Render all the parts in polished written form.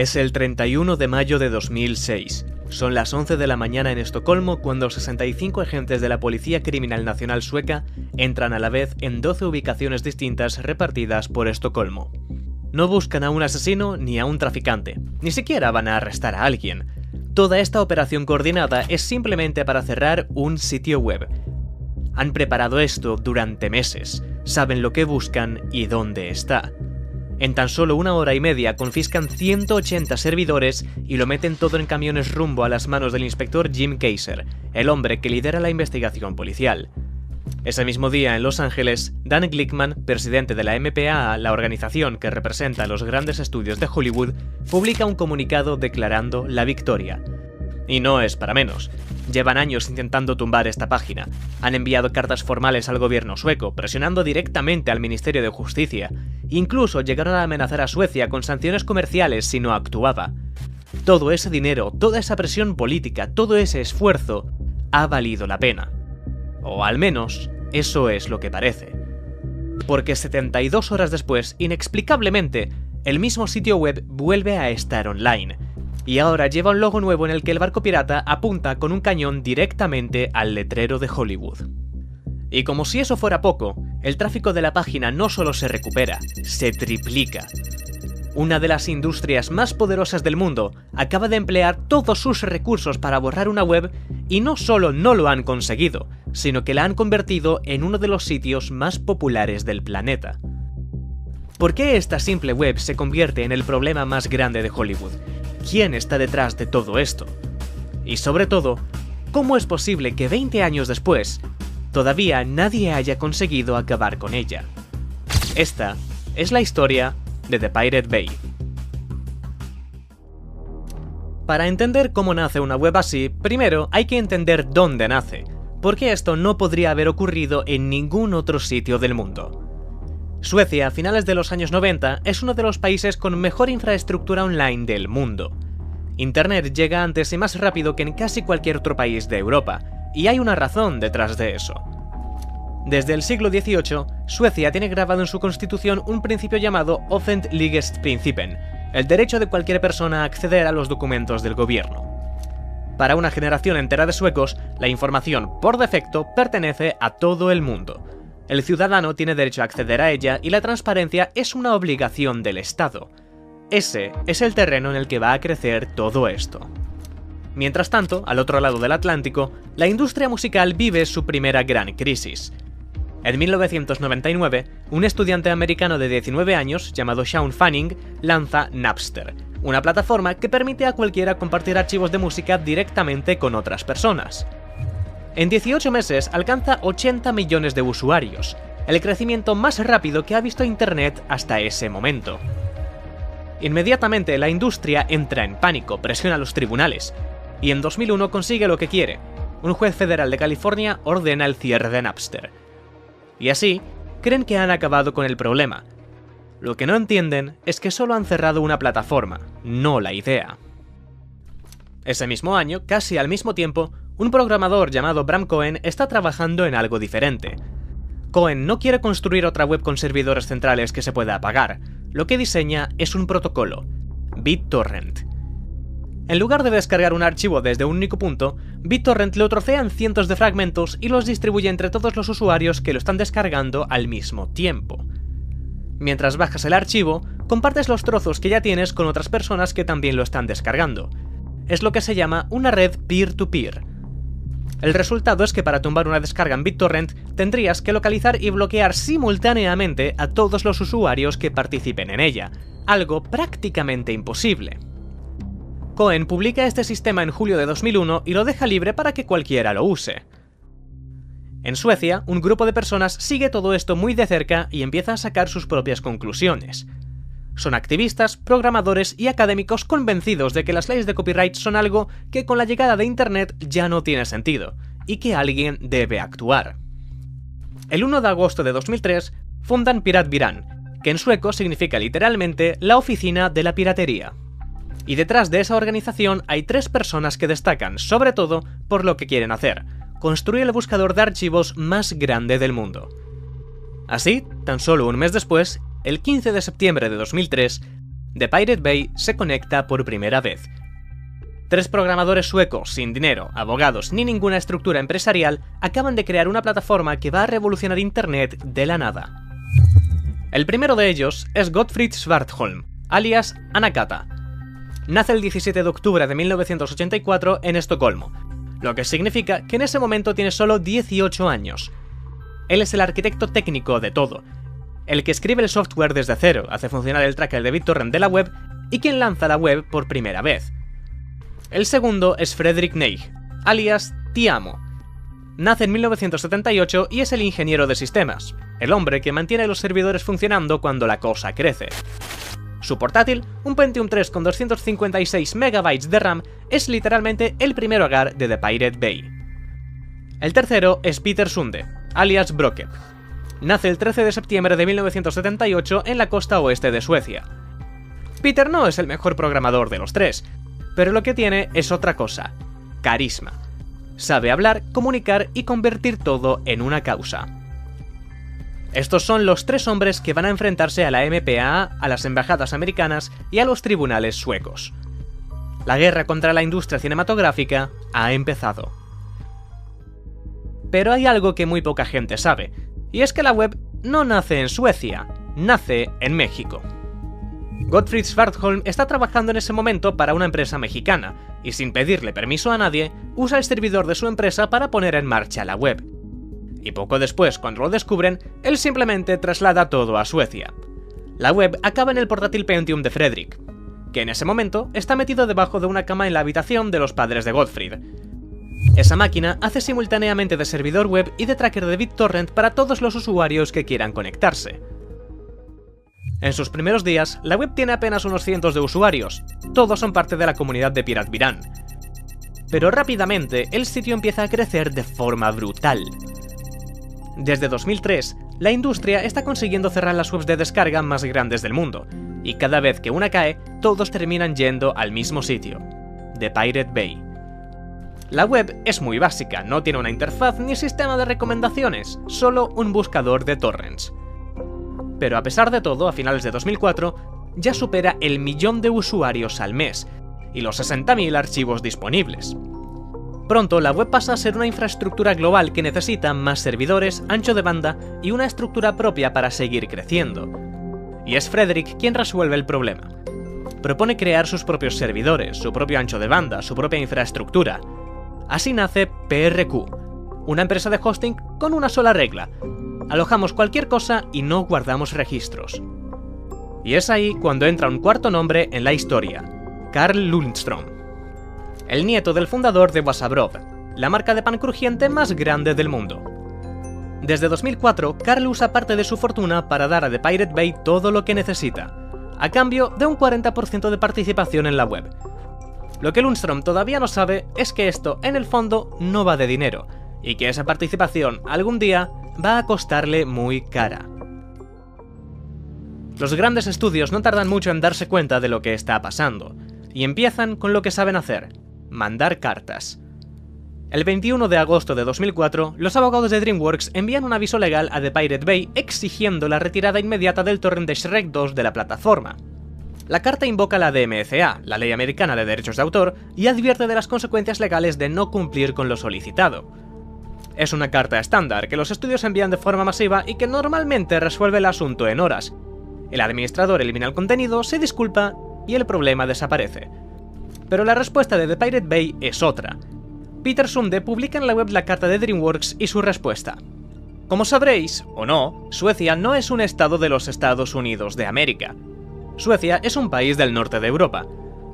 Es el 31 de mayo de 2006. Son las 11 de la mañana en Estocolmo cuando 65 agentes de la Policía Criminal Nacional sueca entran a la vez en 12 ubicaciones distintas repartidas por Estocolmo. No buscan a un asesino ni a un traficante, ni siquiera van a arrestar a alguien. Toda esta operación coordinada es simplemente para cerrar un sitio web. Han preparado esto durante meses, saben lo que buscan y dónde está. En tan solo 1 hora y media confiscan 180 servidores y lo meten todo en camiones rumbo a las manos del inspector Jim Kaiser, el hombre que lidera la investigación policial. Ese mismo día en Los Ángeles, Dan Glickman, presidente de la MPAA, la organización que representa los grandes estudios de Hollywood, publica un comunicado declarando la victoria. Y no es para menos. Llevan años intentando tumbar esta página. Han enviado cartas formales al gobierno sueco, presionando directamente al Ministerio de Justicia. Incluso llegaron a amenazar a Suecia con sanciones comerciales si no actuaba. Todo ese dinero, toda esa presión política, todo ese esfuerzo, ha valido la pena. O al menos, eso es lo que parece. Porque 72 horas después, inexplicablemente, el mismo sitio web vuelve a estar online. Y ahora lleva un logo nuevo en el que el barco pirata apunta con un cañón directamente al letrero de Hollywood. Y como si eso fuera poco, el tráfico de la página no solo se recupera, se triplica. Una de las industrias más poderosas del mundo acaba de emplear todos sus recursos para borrar una web y no solo no lo han conseguido, sino que la han convertido en uno de los sitios más populares del planeta. ¿Por qué esta simple web se convierte en el problema más grande de Hollywood? ¿Quién está detrás de todo esto? Y sobre todo, ¿cómo es posible que 20 años después, todavía nadie haya conseguido acabar con ella? Esta es la historia de The Pirate Bay. Para entender cómo nace una web así, primero hay que entender dónde nace, porque esto no podría haber ocurrido en ningún otro sitio del mundo. Suecia, a finales de los años 90, es uno de los países con mejor infraestructura online del mundo. Internet llega antes y más rápido que en casi cualquier otro país de Europa, y hay una razón detrás de eso. Desde el siglo XVIII, Suecia tiene grabado en su constitución un principio llamado Offentlighetsprincipen, el derecho de cualquier persona a acceder a los documentos del gobierno. Para una generación entera de suecos, la información, por defecto, pertenece a todo el mundo. El ciudadano tiene derecho a acceder a ella y la transparencia es una obligación del Estado. Ese es el terreno en el que va a crecer todo esto. Mientras tanto, al otro lado del Atlántico, la industria musical vive su primera gran crisis. En 1999, un estudiante americano de 19 años, llamado Shawn Fanning, lanza Napster, una plataforma que permite a cualquiera compartir archivos de música directamente con otras personas. En 18 meses alcanza 80 millones de usuarios, el crecimiento más rápido que ha visto Internet hasta ese momento. Inmediatamente la industria entra en pánico, presiona a los tribunales, y en 2001 consigue lo que quiere. Un juez federal de California ordena el cierre de Napster. Y así, creen que han acabado con el problema. Lo que no entienden es que solo han cerrado una plataforma, no la idea. Ese mismo año, casi al mismo tiempo, un programador llamado Bram Cohen está trabajando en algo diferente. Cohen no quiere construir otra web con servidores centrales que se pueda apagar. Lo que diseña es un protocolo, BitTorrent. En lugar de descargar un archivo desde un único punto, BitTorrent lo trocea en cientos de fragmentos y los distribuye entre todos los usuarios que lo están descargando al mismo tiempo. Mientras bajas el archivo, compartes los trozos que ya tienes con otras personas que también lo están descargando. Es lo que se llama una red peer-to-peer. El resultado es que para tumbar una descarga en BitTorrent tendrías que localizar y bloquear simultáneamente a todos los usuarios que participen en ella, algo prácticamente imposible. Cohen publica este sistema en julio de 2001 y lo deja libre para que cualquiera lo use. En Suecia, un grupo de personas sigue todo esto muy de cerca y empieza a sacar sus propias conclusiones. Son activistas, programadores y académicos convencidos de que las leyes de copyright son algo que con la llegada de Internet ya no tiene sentido, y que alguien debe actuar. El 1 de agosto de 2003 fundan Piratbyran, que en sueco significa literalmente la oficina de la piratería. Y detrás de esa organización hay 3 personas que destacan, sobre todo, por lo que quieren hacer: construir el buscador de archivos más grande del mundo. Así, tan solo un mes después, el 15 de septiembre de 2003, The Pirate Bay se conecta por primera vez. 3 programadores suecos, sin dinero, abogados ni ninguna estructura empresarial, acaban de crear una plataforma que va a revolucionar Internet de la nada. El primero de ellos es Gottfried Svartholm, alias Anakata. Nace el 17 de octubre de 1984 en Estocolmo, lo que significa que en ese momento tiene solo 18 años. Él es el arquitecto técnico de todo, el que escribe el software desde cero, hace funcionar el tracker de BitTorrent de la web y quien lanza la web por primera vez. El segundo es Fredrik Neij, alias Tiamo. Nace en 1978 y es el ingeniero de sistemas, el hombre que mantiene los servidores funcionando cuando la cosa crece. Su portátil, un Pentium 3 con 256 MB de RAM, es literalmente el primer hogar de The Pirate Bay. El tercero es Peter Sunde, alias Brocket. Nace el 13 de septiembre de 1978 en la costa oeste de Suecia. Peter no es el mejor programador de los tres, pero lo que tiene es otra cosa: carisma. Sabe hablar, comunicar y convertir todo en una causa. Estos son los 3 hombres que van a enfrentarse a la MPAA, a las embajadas americanas y a los tribunales suecos. La guerra contra la industria cinematográfica ha empezado. Pero hay algo que muy poca gente sabe, y es que la web no nace en Suecia, nace en México. Gottfried Svartholm está trabajando en ese momento para una empresa mexicana, y sin pedirle permiso a nadie, usa el servidor de su empresa para poner en marcha la web. Y poco después, cuando lo descubren, él simplemente traslada todo a Suecia. La web acaba en el portátil Pentium de Fredrik, que en ese momento está metido debajo de una cama en la habitación de los padres de Gottfried. Esa máquina hace simultáneamente de servidor web y de tracker de BitTorrent para todos los usuarios que quieran conectarse. En sus primeros días, la web tiene apenas unos cientos de usuarios, todos son parte de la comunidad de Piratvirán. Pero rápidamente, el sitio empieza a crecer de forma brutal. Desde 2003, la industria está consiguiendo cerrar las webs de descarga más grandes del mundo, y cada vez que una cae, todos terminan yendo al mismo sitio, The Pirate Bay. La web es muy básica, no tiene una interfaz ni sistema de recomendaciones, solo un buscador de torrents. Pero a pesar de todo, a finales de 2004, ya supera el 1.000.000 de usuarios al mes, y los 60.000 archivos disponibles. Pronto la web pasa a ser una infraestructura global que necesita más servidores, ancho de banda y una estructura propia para seguir creciendo. Y es Fredrik quien resuelve el problema. Propone crear sus propios servidores, su propio ancho de banda, su propia infraestructura. Así nace PRQ, una empresa de hosting con una sola regla: alojamos cualquier cosa y no guardamos registros. Y es ahí cuando entra un cuarto nombre en la historia: Carl Lundström, el nieto del fundador de Wasabröd, la marca de pan crujiente más grande del mundo. Desde 2004, Carl usa parte de su fortuna para dar a The Pirate Bay todo lo que necesita, a cambio de un 40% de participación en la web. Lo que Lundström todavía no sabe es que esto, en el fondo, no va de dinero, y que esa participación, algún día, va a costarle muy cara. Los grandes estudios no tardan mucho en darse cuenta de lo que está pasando, y empiezan con lo que saben hacer: mandar cartas. El 21 de agosto de 2004, los abogados de DreamWorks envían un aviso legal a The Pirate Bay exigiendo la retirada inmediata del torrent de Shrek 2 de la plataforma. La carta invoca la DMCA, la Ley Americana de Derechos de Autor, y advierte de las consecuencias legales de no cumplir con lo solicitado. Es una carta estándar que los estudios envían de forma masiva y que normalmente resuelve el asunto en horas. El administrador elimina el contenido, se disculpa y el problema desaparece. Pero la respuesta de The Pirate Bay es otra. Peter Sunde publica en la web la carta de DreamWorks y su respuesta. Como sabréis, o no, Suecia no es un estado de los Estados Unidos de América. Suecia es un país del norte de Europa.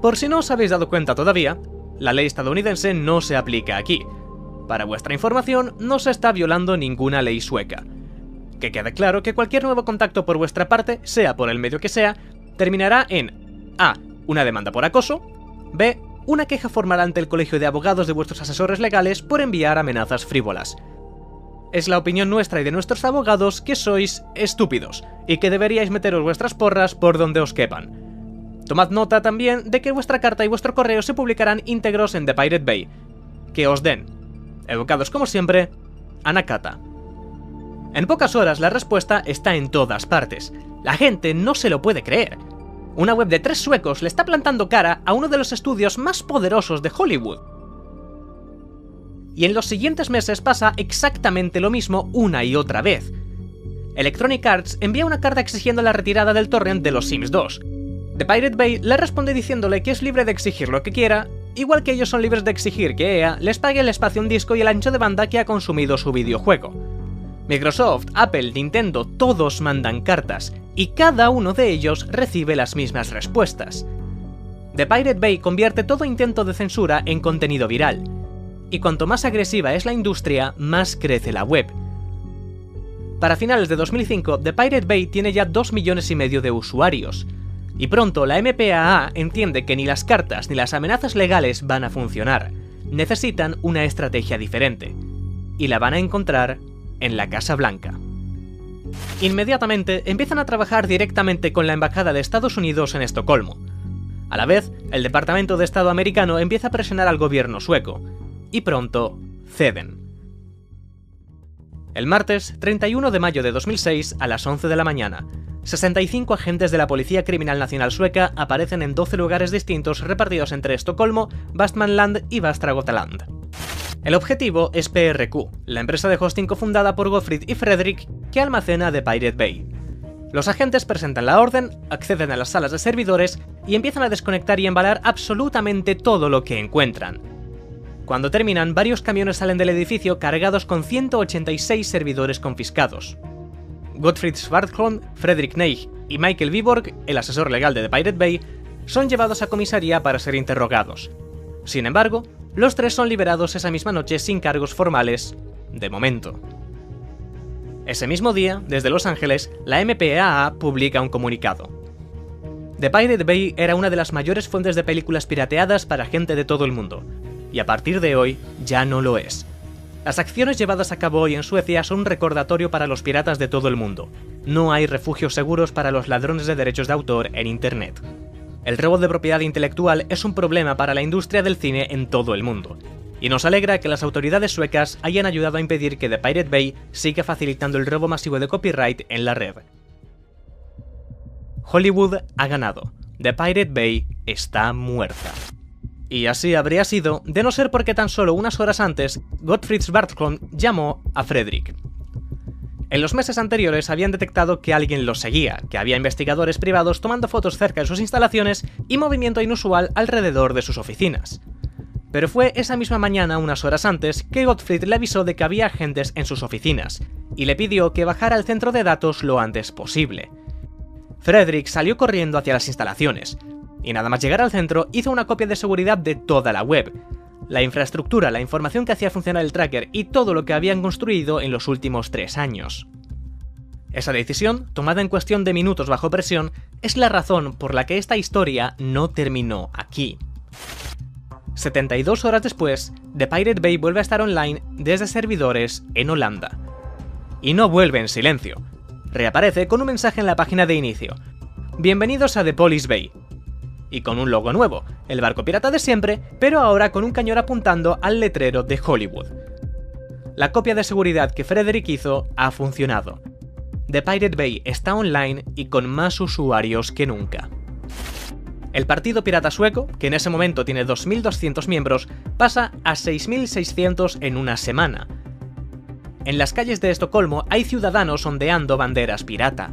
Por si no os habéis dado cuenta todavía, la ley estadounidense no se aplica aquí. Para vuestra información, no se está violando ninguna ley sueca. Que quede claro que cualquier nuevo contacto por vuestra parte, sea por el medio que sea, terminará en A. Una demanda por acoso, B. Una queja formal ante el colegio de abogados de vuestros asesores legales por enviar amenazas frívolas. Es la opinión nuestra y de nuestros abogados que sois estúpidos, y que deberíais meteros vuestras porras por donde os quepan. Tomad nota también de que vuestra carta y vuestro correo se publicarán íntegros en The Pirate Bay. Que os den. Educados como siempre, Anakata. En pocas horas la respuesta está en todas partes. La gente no se lo puede creer. Una web de 3 suecos le está plantando cara a uno de los estudios más poderosos de Hollywood. Y en los siguientes meses pasa exactamente lo mismo una y otra vez. Electronic Arts envía una carta exigiendo la retirada del torrent de los Sims 2. The Pirate Bay le responde diciéndole que es libre de exigir lo que quiera, igual que ellos son libres de exigir que EA les pague el espacio en disco y el ancho de banda que ha consumido su videojuego. Microsoft, Apple, Nintendo, todos mandan cartas, y cada uno de ellos recibe las mismas respuestas. The Pirate Bay convierte todo intento de censura en contenido viral, y cuanto más agresiva es la industria, más crece la web. Para finales de 2005, The Pirate Bay tiene ya 2,5 millones de usuarios, y pronto la MPAA entiende que ni las cartas ni las amenazas legales van a funcionar. Necesitan una estrategia diferente, y la van a encontrar en la Casa Blanca. Inmediatamente empiezan a trabajar directamente con la Embajada de Estados Unidos en Estocolmo. A la vez, el Departamento de Estado americano empieza a presionar al gobierno sueco, y pronto ceden. El martes 31 de mayo de 2006, a las 11 de la mañana, 65 agentes de la Policía Criminal Nacional Sueca aparecen en 12 lugares distintos repartidos entre Estocolmo, Västmanland y Västra Götaland. El objetivo es PRQ, la empresa de hosting cofundada por Gottfried y Fredrik que almacena The Pirate Bay. Los agentes presentan la orden, acceden a las salas de servidores y empiezan a desconectar y embalar absolutamente todo lo que encuentran. Cuando terminan, varios camiones salen del edificio cargados con 186 servidores confiscados. Gottfried Svartholm, Fredrik Neij y Michael Viborg, el asesor legal de The Pirate Bay, son llevados a comisaría para ser interrogados. Sin embargo, los 3 son liberados esa misma noche sin cargos formales, de momento. Ese mismo día, desde Los Ángeles, la MPAA publica un comunicado. The Pirate Bay era una de las mayores fuentes de películas pirateadas para gente de todo el mundo, y a partir de hoy ya no lo es. Las acciones llevadas a cabo hoy en Suecia son un recordatorio para los piratas de todo el mundo. No hay refugios seguros para los ladrones de derechos de autor en Internet. El robo de propiedad intelectual es un problema para la industria del cine en todo el mundo, y nos alegra que las autoridades suecas hayan ayudado a impedir que The Pirate Bay siga facilitando el robo masivo de copyright en la red. Hollywood ha ganado. The Pirate Bay está muerta. Y así habría sido, de no ser porque tan solo unas horas antes, Gottfried Svartholm llamó a Fredrik. En los meses anteriores habían detectado que alguien los seguía, que había investigadores privados tomando fotos cerca de sus instalaciones y movimiento inusual alrededor de sus oficinas. Pero fue esa misma mañana, unas horas antes, que Gottfried le avisó de que había agentes en sus oficinas, y le pidió que bajara al centro de datos lo antes posible. Fredrik salió corriendo hacia las instalaciones, y nada más llegar al centro hizo una copia de seguridad de toda la web, la infraestructura, la información que hacía funcionar el tracker y todo lo que habían construido en los últimos 3 años. Esa decisión, tomada en cuestión de minutos bajo presión, es la razón por la que esta historia no terminó aquí. 72 horas después, The Pirate Bay vuelve a estar online desde servidores en Holanda. Y no vuelve en silencio. Reaparece con un mensaje en la página de inicio. Bienvenidos a The Police Bay. Y con un logo nuevo, el barco pirata de siempre, pero ahora con un cañón apuntando al letrero de Hollywood. La copia de seguridad que Fredrik hizo ha funcionado. The Pirate Bay está online y con más usuarios que nunca. El partido pirata sueco, que en ese momento tiene 2.200 miembros, pasa a 6.600 en una semana. En las calles de Estocolmo hay ciudadanos ondeando banderas pirata.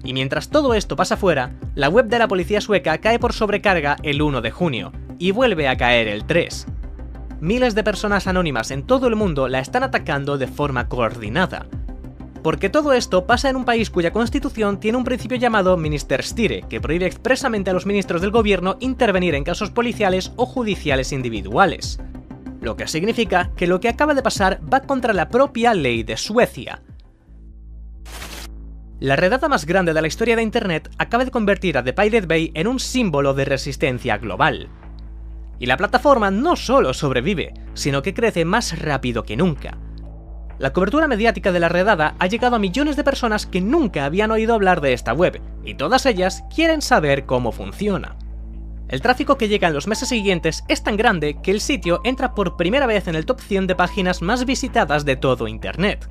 Y mientras todo esto pasa fuera, la web de la policía sueca cae por sobrecarga el 1 de junio, y vuelve a caer el 3. Miles de personas anónimas en todo el mundo la están atacando de forma coordinada. Porque todo esto pasa en un país cuya constitución tiene un principio llamado Ministerstyre, que prohíbe expresamente a los ministros del gobierno intervenir en casos policiales o judiciales individuales. Lo que significa que lo que acaba de pasar va contra la propia ley de Suecia. La redada más grande de la historia de Internet acaba de convertir a The Pirate Bay en un símbolo de resistencia global. Y la plataforma no solo sobrevive, sino que crece más rápido que nunca. La cobertura mediática de la redada ha llegado a millones de personas que nunca habían oído hablar de esta web, y todas ellas quieren saber cómo funciona. El tráfico que llega en los meses siguientes es tan grande que el sitio entra por primera vez en el top 100 de páginas más visitadas de todo Internet.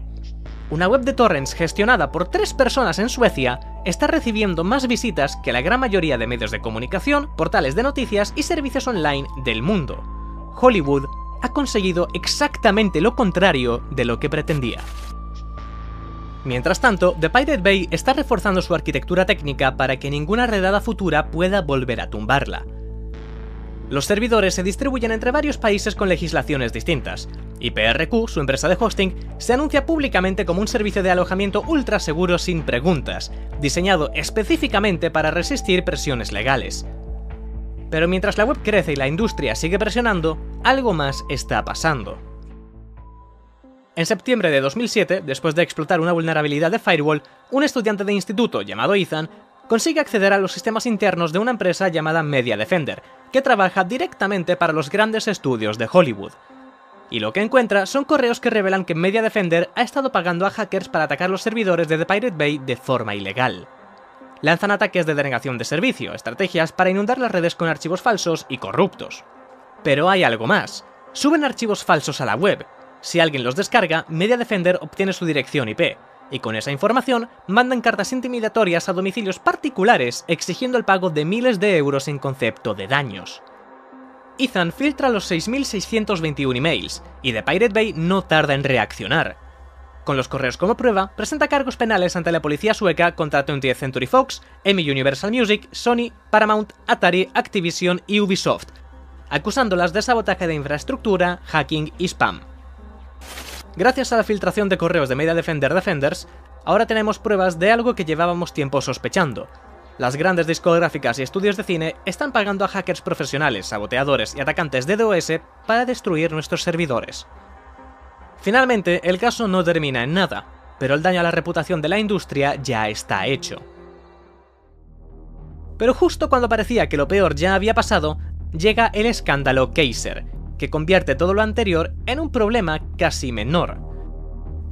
Una web de torrents gestionada por 3 personas en Suecia está recibiendo más visitas que la gran mayoría de medios de comunicación, portales de noticias y servicios online del mundo. Hollywood ha conseguido exactamente lo contrario de lo que pretendía. Mientras tanto, The Pirate Bay está reforzando su arquitectura técnica para que ninguna redada futura pueda volver a tumbarla. Los servidores se distribuyen entre varios países con legislaciones distintas, y PRQ, su empresa de hosting, se anuncia públicamente como un servicio de alojamiento ultra seguro sin preguntas, diseñado específicamente para resistir presiones legales. Pero mientras la web crece y la industria sigue presionando, algo más está pasando. En septiembre de 2007, después de explotar una vulnerabilidad de firewall, un estudiante de instituto llamado Ethan consigue acceder a los sistemas internos de una empresa llamada Media Defender, que trabaja directamente para los grandes estudios de Hollywood. Y lo que encuentra son correos que revelan que Media Defender ha estado pagando a hackers para atacar los servidores de The Pirate Bay de forma ilegal. Lanzan ataques de denegación de servicio, estrategias para inundar las redes con archivos falsos y corruptos. Pero hay algo más. Suben archivos falsos a la web. Si alguien los descarga, Media Defender obtiene su dirección IP, y con esa información mandan cartas intimidatorias a domicilios particulares exigiendo el pago de miles de euros en concepto de daños. Ethan filtra los 6.621 emails, y The Pirate Bay no tarda en reaccionar. Con los correos como prueba, presenta cargos penales ante la policía sueca contra 20th Century Fox, EMI Universal Music, Sony, Paramount, Atari, Activision y Ubisoft, acusándolas de sabotaje de infraestructura, hacking y spam. Gracias a la filtración de correos de Media Defender Defenders, ahora tenemos pruebas de algo que llevábamos tiempo sospechando. Las grandes discográficas y estudios de cine están pagando a hackers profesionales, saboteadores y atacantes de DOS para destruir nuestros servidores. Finalmente, el caso no termina en nada, pero el daño a la reputación de la industria ya está hecho. Pero justo cuando parecía que lo peor ya había pasado, llega el escándalo Kaiser, que convierte todo lo anterior en un problema casi menor.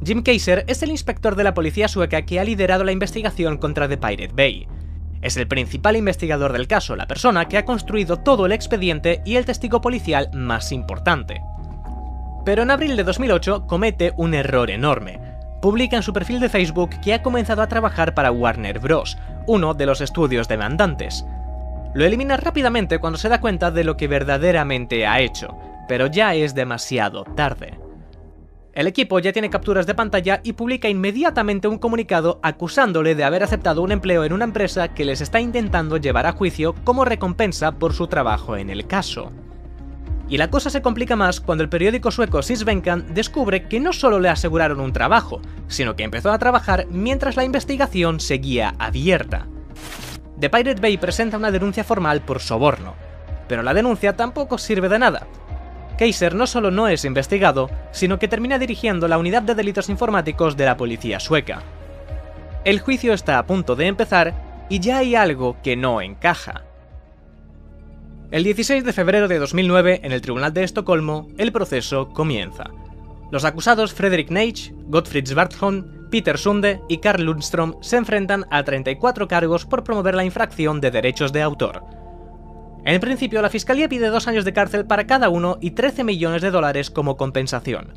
Jim Kaiser es el inspector de la policía sueca que ha liderado la investigación contra The Pirate Bay. Es el principal investigador del caso, la persona que ha construido todo el expediente y el testigo policial más importante. Pero en abril de 2008 comete un error enorme. Publica en su perfil de Facebook que ha comenzado a trabajar para Warner Bros., uno de los estudios demandantes. Lo elimina rápidamente cuando se da cuenta de lo que verdaderamente ha hecho, pero ya es demasiado tarde. El equipo ya tiene capturas de pantalla y publica inmediatamente un comunicado acusándole de haber aceptado un empleo en una empresa que les está intentando llevar a juicio como recompensa por su trabajo en el caso. Y la cosa se complica más cuando el periódico sueco Sydsvenskan descubre que no solo le aseguraron un trabajo, sino que empezó a trabajar mientras la investigación seguía abierta. The Pirate Bay presenta una denuncia formal por soborno, pero la denuncia tampoco sirve de nada. Kaiser no solo no es investigado, sino que termina dirigiendo la unidad de delitos informáticos de la policía sueca. El juicio está a punto de empezar y ya hay algo que no encaja. El 16 de febrero de 2009, en el Tribunal de Estocolmo, el proceso comienza. Los acusados Fredrik Neich, Gottfrid Svartholm, Peter Sunde y Carl Lundström se enfrentan a 34 cargos por promover la infracción de derechos de autor. En principio, la fiscalía pide 2 años de cárcel para cada uno y 13 millones de dólares como compensación.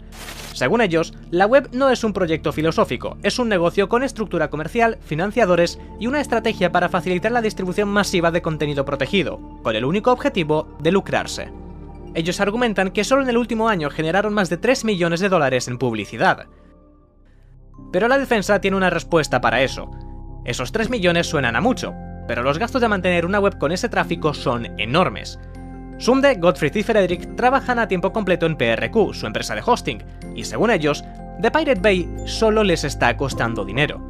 Según ellos, la web no es un proyecto filosófico, es un negocio con estructura comercial, financiadores y una estrategia para facilitar la distribución masiva de contenido protegido, con el único objetivo de lucrarse. Ellos argumentan que solo en el último año generaron más de 3 millones de dólares en publicidad. Pero la defensa tiene una respuesta para eso. Esos 3 millones suenan a mucho, pero los gastos de mantener una web con ese tráfico son enormes. Sunde, Gottfrid y Fredrik trabajan a tiempo completo en PRQ, su empresa de hosting, y según ellos, The Pirate Bay solo les está costando dinero.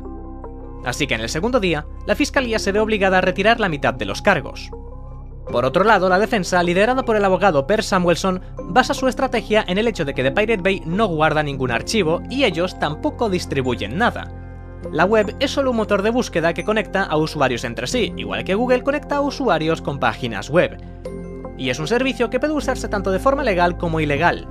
Así que en el segundo día, la fiscalía se ve obligada a retirar la mitad de los cargos. Por otro lado, la defensa, liderada por el abogado Per Samuelsson, basa su estrategia en el hecho de que The Pirate Bay no guarda ningún archivo y ellos tampoco distribuyen nada. La web es solo un motor de búsqueda que conecta a usuarios entre sí, igual que Google conecta a usuarios con páginas web. Y es un servicio que puede usarse tanto de forma legal como ilegal.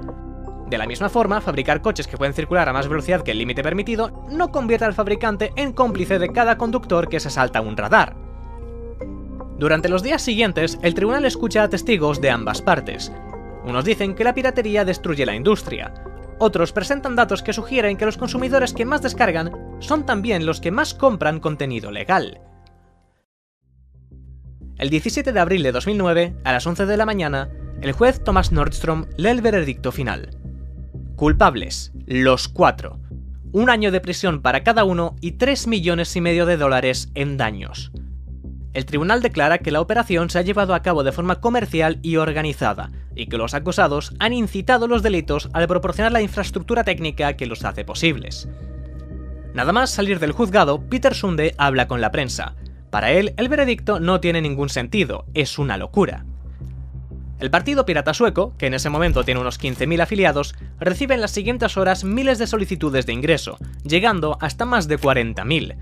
De la misma forma, fabricar coches que pueden circular a más velocidad que el límite permitido no convierte al fabricante en cómplice de cada conductor que se salta un radar. Durante los días siguientes, el tribunal escucha a testigos de ambas partes. Unos dicen que la piratería destruye la industria. Otros presentan datos que sugieren que los consumidores que más descargan son también los que más compran contenido legal. El 17 de abril de 2009, a las 11 de la mañana, el juez Thomas Nordstrom lee el veredicto final. Culpables, los 4. 1 año de prisión para cada uno y $3,5 millones en daños. El tribunal declara que la operación se ha llevado a cabo de forma comercial y organizada, y que los acusados han incitado los delitos al proporcionar la infraestructura técnica que los hace posibles. Nada más salir del juzgado, Peter Sunde habla con la prensa. Para él, el veredicto no tiene ningún sentido, es una locura. El Partido Pirata Sueco, que en ese momento tiene unos 15.000 afiliados, recibe en las siguientes horas miles de solicitudes de ingreso, llegando hasta más de 40.000.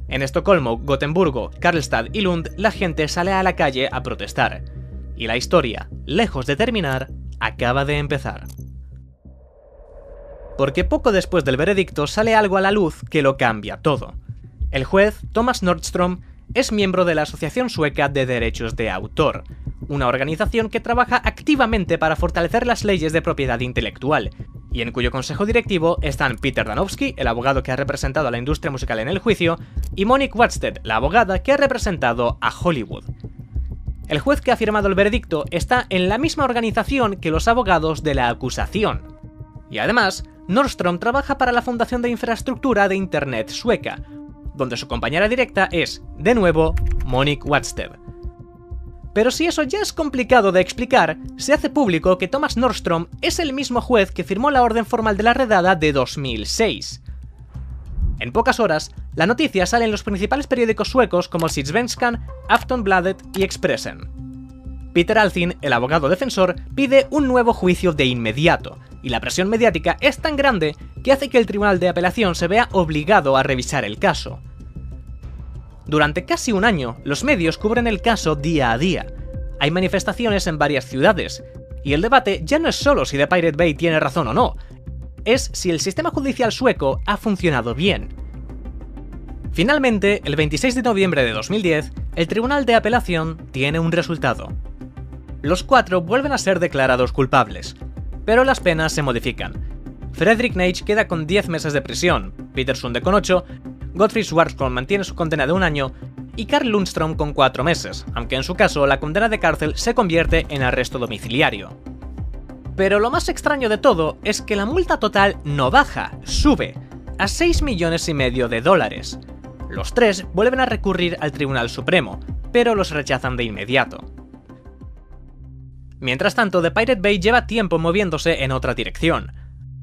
En Estocolmo, Gotemburgo, Karlstad y Lund, la gente sale a la calle a protestar. Y la historia, lejos de terminar, acaba de empezar. Porque poco después del veredicto sale algo a la luz que lo cambia todo. El juez, Thomas Nordstrom, es miembro de la Asociación Sueca de Derechos de Autor, una organización que trabaja activamente para fortalecer las leyes de propiedad intelectual, y en cuyo consejo directivo están Peter Danowski, el abogado que ha representado a la industria musical en el juicio, y Monique Watstedt, la abogada que ha representado a Hollywood. El juez que ha firmado el veredicto está en la misma organización que los abogados de la acusación. Y además, Nordstrom trabaja para la Fundación de Infraestructura de Internet sueca, donde su compañera directa es, de nuevo, Monique Watstedt. Pero si eso ya es complicado de explicar, se hace público que Thomas Nordstrom es el mismo juez que firmó la orden formal de la redada de 2006. En pocas horas, la noticia sale en los principales periódicos suecos como Sydsvenskan, Aftonbladet y Expressen. Peter Althing, el abogado defensor, pide un nuevo juicio de inmediato, y la presión mediática es tan grande que hace que el Tribunal de Apelación se vea obligado a revisar el caso. Durante casi un año, los medios cubren el caso día a día. Hay manifestaciones en varias ciudades, y el debate ya no es solo si The Pirate Bay tiene razón o no, es si el sistema judicial sueco ha funcionado bien. Finalmente, el 26 de noviembre de 2010, el Tribunal de Apelación tiene un resultado. Los 4 vuelven a ser declarados culpables, pero las penas se modifican. Fredrik Neich queda con 10 meses de prisión, Peter Sunde con 8, Gottfried Schwarzkopf mantiene su condena de 1 año y Carl Lundström con 4 meses, aunque en su caso la condena de cárcel se convierte en arresto domiciliario. Pero lo más extraño de todo es que la multa total no baja, sube a $6,5 millones. Los 3 vuelven a recurrir al Tribunal Supremo, pero los rechazan de inmediato. Mientras tanto, The Pirate Bay lleva tiempo moviéndose en otra dirección.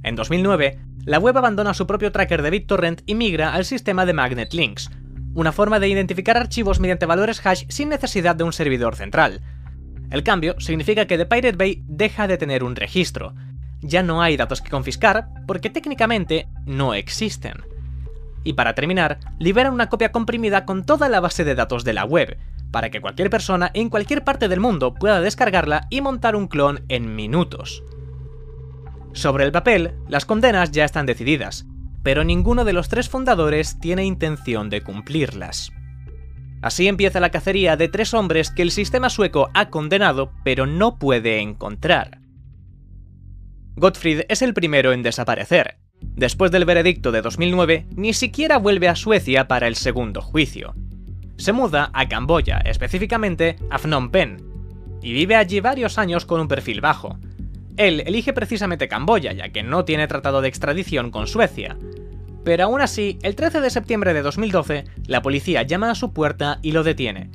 En 2009, la web abandona su propio tracker de BitTorrent y migra al sistema de Magnet Links, una forma de identificar archivos mediante valores hash sin necesidad de un servidor central. El cambio significa que The Pirate Bay deja de tener un registro. Ya no hay datos que confiscar, porque técnicamente no existen. Y para terminar, liberan una copia comprimida con toda la base de datos de la web, para que cualquier persona en cualquier parte del mundo pueda descargarla y montar un clon en minutos. Sobre el papel, las condenas ya están decididas, pero ninguno de los 3 fundadores tiene intención de cumplirlas. Así empieza la cacería de 3 hombres que el sistema sueco ha condenado, pero no puede encontrar. Gottfried es el primero en desaparecer. Después del veredicto de 2009, ni siquiera vuelve a Suecia para el segundo juicio. Se muda a Camboya, específicamente a Phnom Penh, y vive allí varios años con un perfil bajo. Él elige precisamente Camboya, ya que no tiene tratado de extradición con Suecia. Pero aún así, el 13 de septiembre de 2012, la policía llama a su puerta y lo detiene.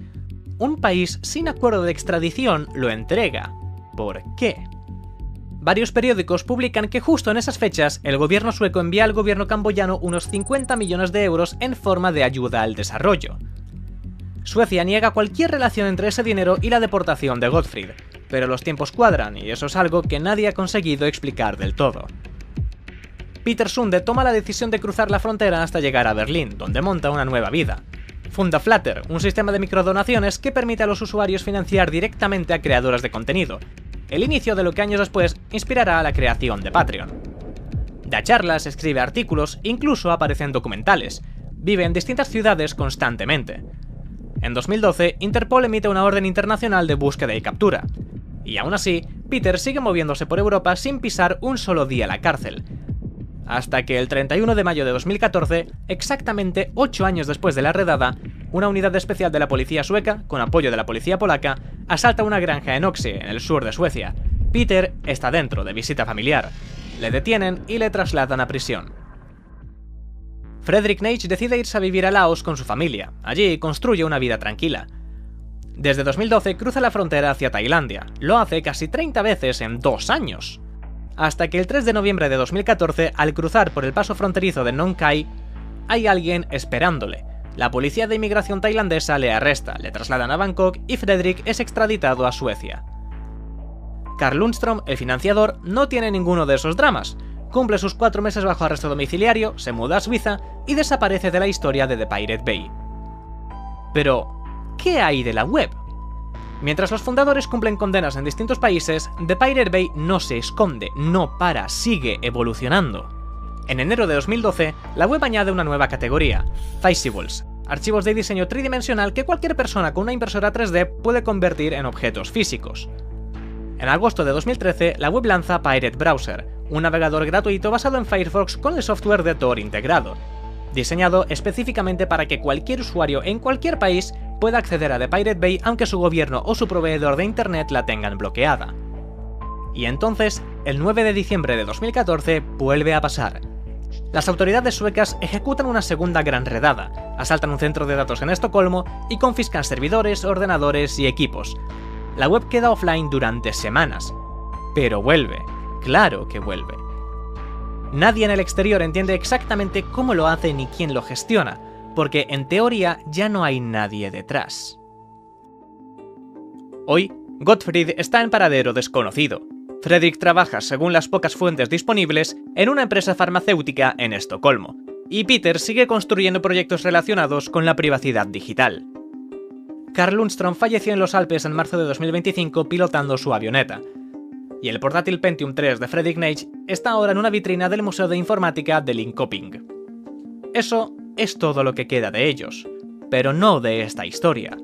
Un país sin acuerdo de extradición lo entrega. ¿Por qué? Varios periódicos publican que justo en esas fechas el gobierno sueco envía al gobierno camboyano unos 50 millones de euros en forma de ayuda al desarrollo. Suecia niega cualquier relación entre ese dinero y la deportación de Gottfried, pero los tiempos cuadran y eso es algo que nadie ha conseguido explicar del todo. Peter Sunde toma la decisión de cruzar la frontera hasta llegar a Berlín, donde monta una nueva vida. Funda Flutter, un sistema de microdonaciones que permite a los usuarios financiar directamente a creadoras de contenido, el inicio de lo que años después inspirará a la creación de Patreon. Da charlas, escribe artículos, incluso aparece en documentales. Vive en distintas ciudades constantemente. En 2012, Interpol emite una orden internacional de búsqueda y captura. Y aún así, Peter sigue moviéndose por Europa sin pisar un solo día la cárcel. Hasta que el 31 de mayo de 2014, exactamente 8 años después de la redada, una unidad especial de la policía sueca, con apoyo de la policía polaca, asalta una granja en Oxie, en el sur de Suecia. Peter está dentro de visita familiar. Le detienen y le trasladan a prisión. Fredrik Neij decide irse a vivir a Laos con su familia. Allí construye una vida tranquila. Desde 2012 cruza la frontera hacia Tailandia. Lo hace casi 30 veces en 2 años. Hasta que el 3 de noviembre de 2014, al cruzar por el paso fronterizo de Nong Khai, hay alguien esperándole. La policía de inmigración tailandesa le arresta, le trasladan a Bangkok y Fredrik es extraditado a Suecia. Carl Lundström, el financiador, no tiene ninguno de esos dramas. Cumple sus 4 meses bajo arresto domiciliario, se muda a Suiza y desaparece de la historia de The Pirate Bay. Pero, ¿qué hay de la web? Mientras los fundadores cumplen condenas en distintos países, The Pirate Bay no se esconde, no para, sigue evolucionando. En enero de 2012, la web añade una nueva categoría, Faceables, archivos de diseño tridimensional que cualquier persona con una impresora 3D puede convertir en objetos físicos. En agosto de 2013, la web lanza Pirate Browser, un navegador gratuito basado en Firefox con el software de Tor integrado, diseñado específicamente para que cualquier usuario en cualquier país pueda acceder a The Pirate Bay aunque su gobierno o su proveedor de internet la tengan bloqueada. Y entonces, el 9 de diciembre de 2014, vuelve a pasar. Las autoridades suecas ejecutan una segunda gran redada, asaltan un centro de datos en Estocolmo y confiscan servidores, ordenadores y equipos. La web queda offline durante semanas, pero vuelve, claro que vuelve. Nadie en el exterior entiende exactamente cómo lo hace ni quién lo gestiona, porque en teoría ya no hay nadie detrás. Hoy, Gottfried está en paradero desconocido. Fredrik trabaja, según las pocas fuentes disponibles, en una empresa farmacéutica en Estocolmo, y Peter sigue construyendo proyectos relacionados con la privacidad digital. Carl Lundström falleció en los Alpes en marzo de 2025 pilotando su avioneta, y el portátil Pentium 3 de Fredrik Neij está ahora en una vitrina del Museo de Informática de Linköping. Eso es todo lo que queda de ellos, pero no de esta historia.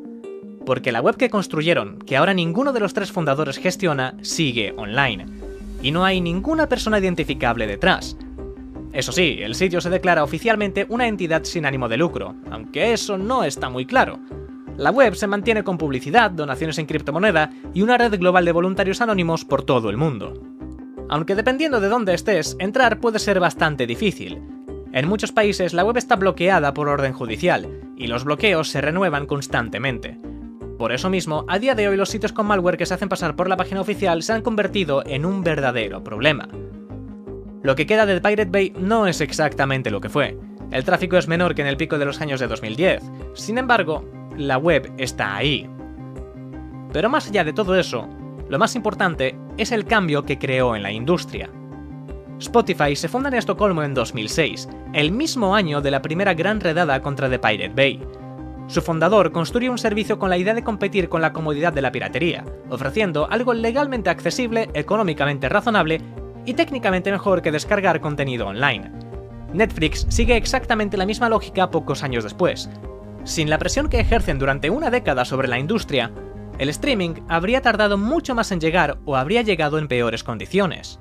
Porque la web que construyeron, que ahora ninguno de los 3 fundadores gestiona, sigue online, y no hay ninguna persona identificable detrás. Eso sí, el sitio se declara oficialmente una entidad sin ánimo de lucro, aunque eso no está muy claro. La web se mantiene con publicidad, donaciones en criptomoneda y una red global de voluntarios anónimos por todo el mundo. Aunque dependiendo de dónde estés, entrar puede ser bastante difícil. En muchos países la web está bloqueada por orden judicial, y los bloqueos se renuevan constantemente. Por eso mismo, a día de hoy los sitios con malware que se hacen pasar por la página oficial se han convertido en un verdadero problema. Lo que queda de The Pirate Bay no es exactamente lo que fue. El tráfico es menor que en el pico de los años de 2010. Sin embargo, la web está ahí. Pero más allá de todo eso, lo más importante es el cambio que creó en la industria. Spotify se funda en Estocolmo en 2006, el mismo año de la primera gran redada contra The Pirate Bay. Su fundador construyó un servicio con la idea de competir con la comodidad de la piratería, ofreciendo algo legalmente accesible, económicamente razonable y técnicamente mejor que descargar contenido online. Netflix sigue exactamente la misma lógica pocos años después. Sin la presión que ejercen durante una década sobre la industria, el streaming habría tardado mucho más en llegar o habría llegado en peores condiciones.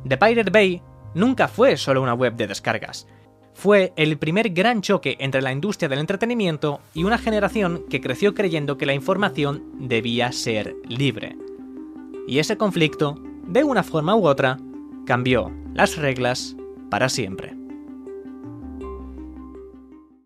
The Pirate Bay nunca fue solo una web de descargas. Fue el primer gran choque entre la industria del entretenimiento y una generación que creció creyendo que la información debía ser libre. Y ese conflicto, de una forma u otra, cambió las reglas para siempre.